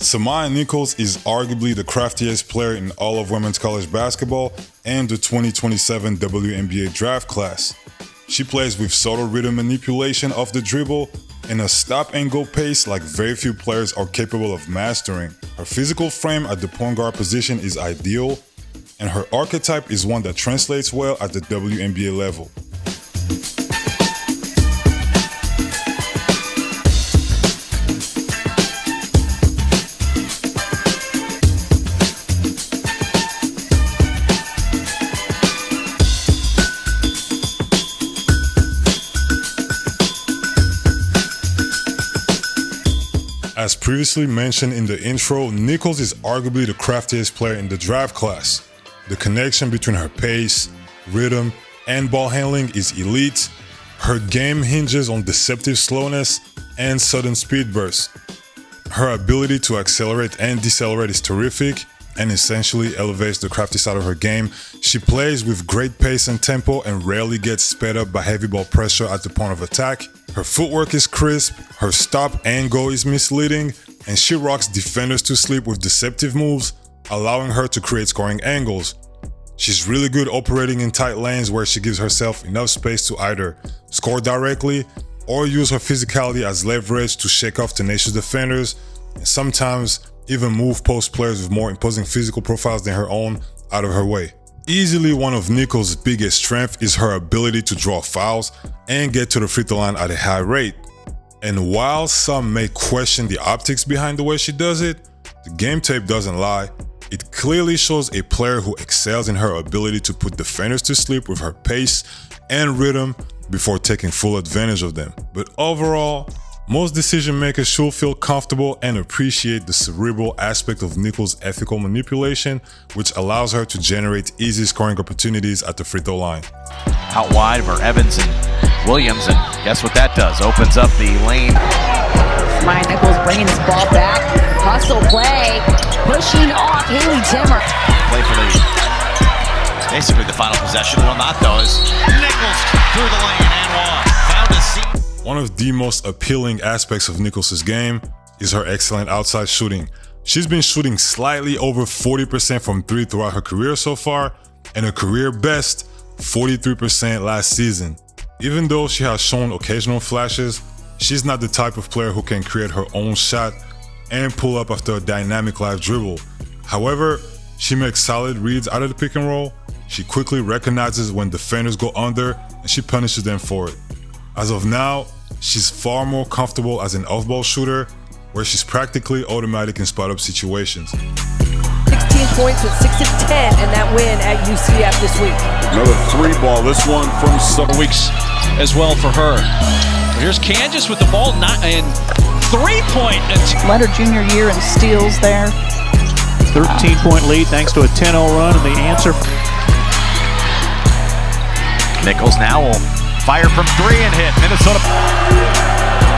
S'Mya Nichols is arguably the craftiest player in all of women's college basketball and the 2027 WNBA draft class. She plays with subtle rhythm manipulation of the dribble and a stop and go pace like very few players are capable of mastering. Her physical frame at the point guard position is ideal, and her archetype is one that translates well at the WNBA level. As previously mentioned in the intro, Nichols is arguably the craftiest player in the draft class. The connection between her pace, rhythm, and ball handling is elite. Her game hinges on deceptive slowness and sudden speed bursts. Her ability to accelerate and decelerate is terrific and essentially elevates the crafty side of her game. She plays with great pace and tempo and rarely gets sped up by heavy ball pressure at the point of attack. Her footwork is crisp, her stop and go is misleading, and she rocks defenders to sleep with deceptive moves, allowing her to create scoring angles. She's really good operating in tight lanes where she gives herself enough space to either score directly or use her physicality as leverage to shake off tenacious defenders, and sometimes even move post players with more imposing physical profiles than her own out of her way. Easily one of Nichols' biggest strengths is her ability to draw fouls and get to the free throw line at a high rate. And while some may question the optics behind the way she does it, the game tape doesn't lie. It clearly shows a player who excels in her ability to put defenders to sleep with her pace and rhythm before taking full advantage of them. But overall, most decision makers should feel comfortable and appreciate the cerebral aspect of Nichols' ethical manipulation, which allows her to generate easy scoring opportunities at the free throw line. Out wide for Evans and Williams, and guess what that does? Opens up the lane. S'Mya Nichols bringing his ball back. Hustle play, pushing off Haley Timmer. Play for basically the final possession. Well, not though, as Nichols through the lane and one. Found a seam. One of the most appealing aspects of Nichols' game is her excellent outside shooting. She's been shooting slightly over 40% from three throughout her career so far, and a career best 43% last season. Even though she has shown occasional flashes, she's not the type of player who can create her own shot and pull up after a dynamic live dribble. However, she makes solid reads out of the pick and roll. She quickly recognizes when defenders go under and she punishes them for it. As of now, she's far more comfortable as an off-ball shooter, where she's practically automatic in spot-up situations. 16 points with 6 of 10 in that win at UCF this week. Another three ball, this one from some weeks as well for her. Here's Candace with the ball, and 3-point. Led her junior year in steals there. 13-point lead thanks to a 10-0 run, and the answer. Nichols now will fire from three and hit. Minnesota.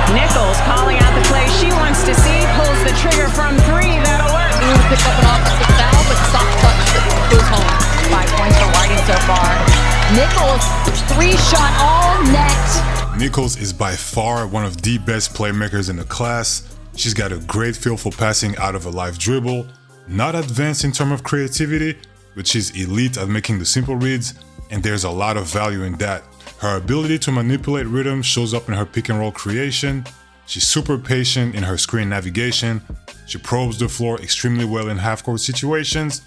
Nichols calling out the play she wants to see, pulls the trigger from three, that'll work. Pick up an offensive foul, but soft touch goes home. 5 points for Whiting so far. Nichols, three-shot all net. Nichols is by far one of the best playmakers in the class. She's got a great feel for passing out of a live dribble. Not advanced in terms of creativity, but she's elite at making the simple reads, and there's a lot of value in that. Her ability to manipulate rhythm shows up in her pick and roll creation. She's super patient in her screen navigation. She probes the floor extremely well in half-court situations,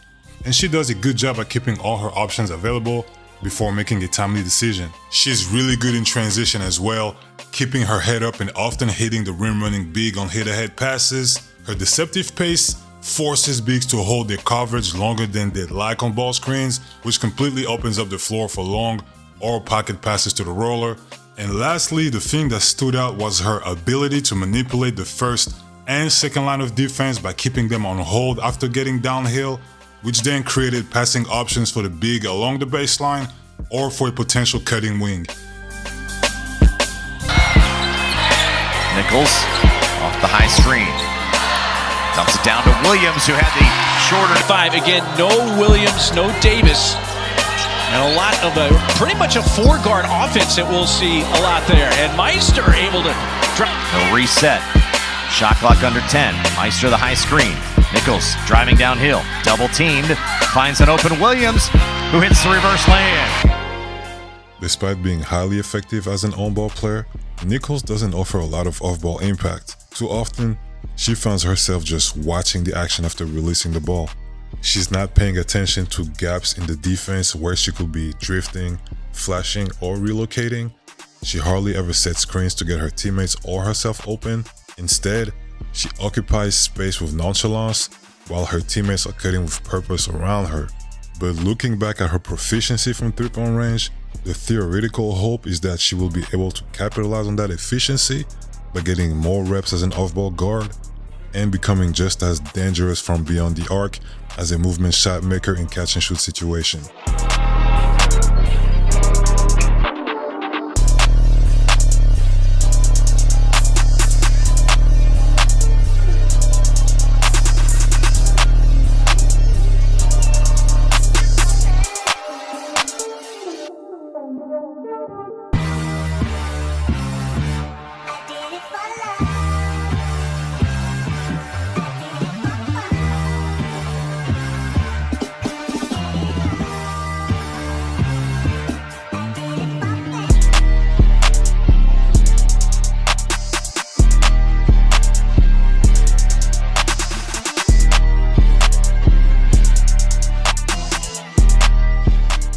and she does a good job at keeping all her options available before making a timely decision. She's really good in transition as well, keeping her head up and often hitting the rim running big on hit-ahead passes. Her deceptive pace forces bigs to hold their coverage longer than they'd like on ball screens, which completely opens up the floor for long or pocket passes to the roller. And lastly, the thing that stood out was her ability to manipulate the first and second line of defense by keeping them on hold after getting downhill, which then created passing options for the big along the baseline or for a potential cutting wing. Nichols off the high screen. Dumps it down to Williams, who had the shorter 5. Again, no Williams, no Davis. And a lot of pretty much a 4-guard offense that we'll see a lot there. And Meister able to drop. No reset. Shot clock under 10. Meister the high screen. Nichols driving downhill. Double teamed. Finds an open Williams, who hits the reverse lay-in. Despite being highly effective as an on-ball player, Nichols doesn't offer a lot of off-ball impact. Too often, she finds herself just watching the action after releasing the ball. She's not paying attention to gaps in the defense where she could be drifting, flashing, or relocating. She hardly ever sets screens to get her teammates or herself open. Instead, she occupies space with nonchalance while her teammates are cutting with purpose around her. But looking back at her proficiency from three-point range, the theoretical hope is that she will be able to capitalize on that efficiency by getting more reps as an off-ball guard and becoming just as dangerous from beyond the arc as a movement shot maker in catch-and-shoot situation.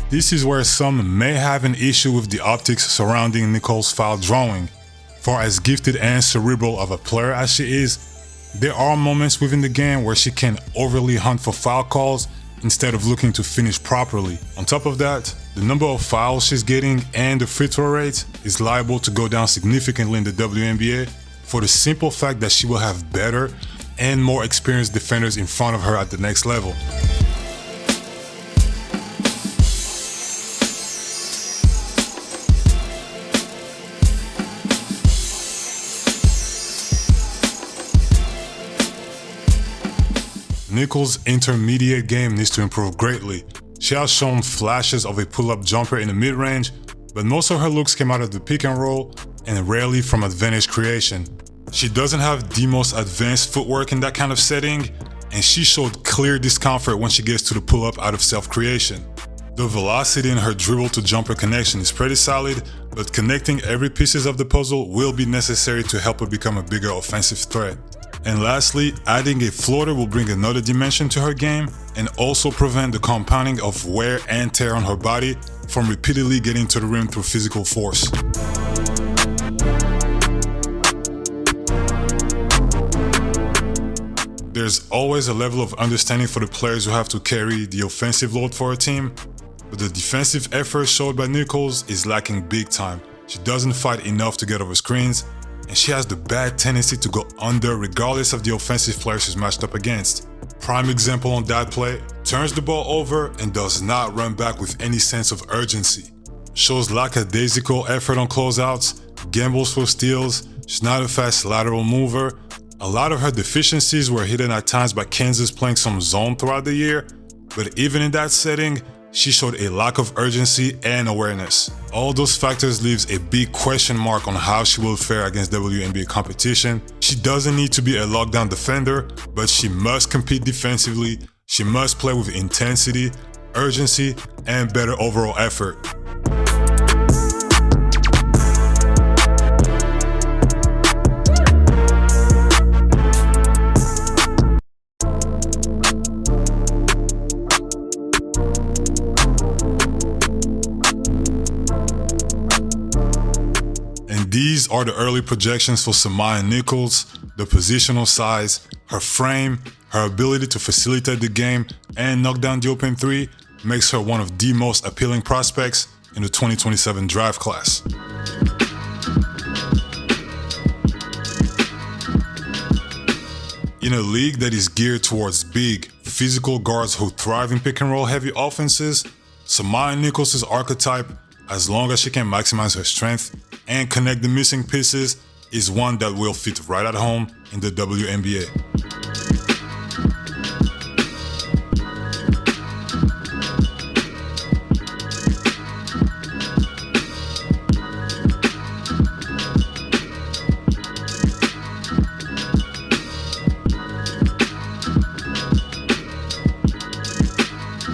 This is where some may have an issue with the optics surrounding Nichols' foul drawing. For as gifted and cerebral of a player as she is, there are moments within the game where she can overly hunt for foul calls instead of looking to finish properly. On top of that, the number of fouls she's getting and the free throw rate is liable to go down significantly in the WNBA for the simple fact that she will have better and more experienced defenders in front of her at the next level. Nichols' intermediate game needs to improve greatly. She has shown flashes of a pull-up jumper in the mid-range, but most of her looks came out of the pick and roll and rarely from advantage creation. She doesn't have the most advanced footwork in that kind of setting, and she showed clear discomfort when she gets to the pull-up out of self-creation. The velocity in her dribble to jumper connection is pretty solid, but connecting every pieces of the puzzle will be necessary to help her become a bigger offensive threat. And lastly, adding a floater will bring another dimension to her game and also prevent the compounding of wear and tear on her body from repeatedly getting to the rim through physical force. There's always a level of understanding for the players who have to carry the offensive load for a team, but the defensive effort showed by Nichols is lacking big time. She doesn't fight enough to get over screens, and she has the bad tendency to go under regardless of the offensive player she's matched up against. Prime example on that play, turns the ball over and does not run back with any sense of urgency. Shows lackadaisical effort on closeouts, gambles for steals, she's not a fast lateral mover. A lot of her deficiencies were hidden at times by Kansas playing some zone throughout the year, but even in that setting, she showed a lack of urgency and awareness. All those factors leaves a big question mark on how she will fare against WNBA competition. She doesn't need to be a lockdown defender, but she must compete defensively, she must play with intensity, urgency, and better overall effort. These are the early projections for S'Mya Nichols: the positional size, her frame, her ability to facilitate the game and knock down the open three makes her one of the most appealing prospects in the 2027 draft class. In a league that is geared towards big, physical guards who thrive in pick-and-roll heavy offenses, S'Mya Nichols' archetype, as long as she can maximize her strength and connect the missing pieces, is one that will fit right at home in the WNBA.